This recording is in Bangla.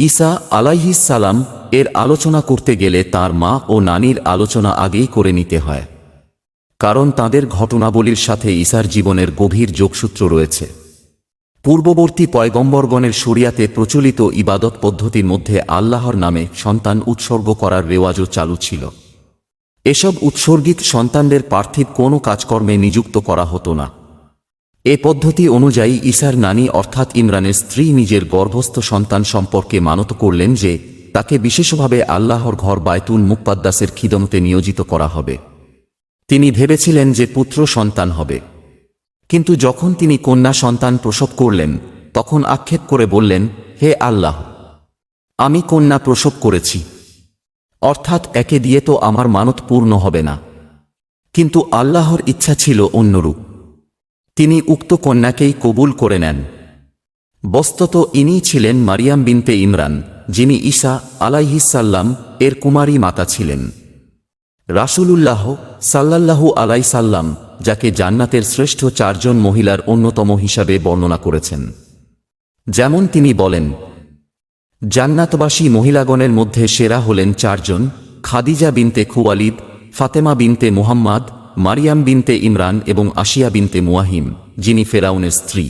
ঈসা আলাইহিস সালাম এর আলোচনা করতে গেলে তার মা ও নানির আলোচনা আগেই করে নিতে হয়, কারণ তাদের ঘটনাবলীর সাথে ঈসার জীবনের গভীর যোগসূত্র রয়েছে। পূর্ববর্তী পয়গম্বরগণের শরিয়াতে প্রচলিত ইবাদত পদ্ধতির মধ্যে আল্লাহর নামে সন্তান উৎসর্গ করার রেওয়াজও চালু ছিল। এসব উৎসর্গিত সন্তানদের পার্থিব কোনো কাজকর্মে নিযুক্ত করা হতো না। এ পদ্ধতি অনুযায়ী ঈসার নানি অর্থাৎ ইমরানের স্ত্রী নিজের গর্ভস্থ সন্তান সম্পর্কে মানত করলেন যে তাকে বিশেষভাবে আল্লাহর ঘর বায়তুল মুকদ্দাসের খিদমতে নিয়োজিত করা হবে। তিনি ভেবেছিলেন যে পুত্র সন্তান হবে, কিন্তু যখন তিনি কন্যা সন্তান প্রসব করলেন তখন আক্ষেপ করে বললেন, হে আল্লাহ, আমি কন্যা প্রসব করেছি, অর্থাৎ একে দিয়ে তো আমার মানত পূর্ণ হবে না। কিন্তু আল্লাহর ইচ্ছা ছিল অন্যরূপ। তিনি উক্ত কন্যাকেই কবুল করে নেন। বস্তুত ইনিই ছিলেন মারিয়াম বিনতে ইমরান, যিনি ঈসা আলাইহিসসালাম এর কুমারী মাতা ছিলেন। রাসূলুল্লাহ সাল্লাল্লাহু আলাইহি সাল্লাম যাকে জান্নাতের শ্রেষ্ঠ চারজন মহিলার অন্যতম হিসাবে বর্ণনা করেছেন। যেমন তিনি বলেন, জান্নাতবাসী মহিলাগণের মধ্যে সেরা হলেন চারজন: খাদিজা বিনতে খুওয়ালিদ, ফাতেমা বিনতে মুহাম্মদ, মারিয়াম বিনতে ইমরান এবং আসিয়া বিনতে মুয়াহিম, যিনি ফেরাউনের স্ত্রী।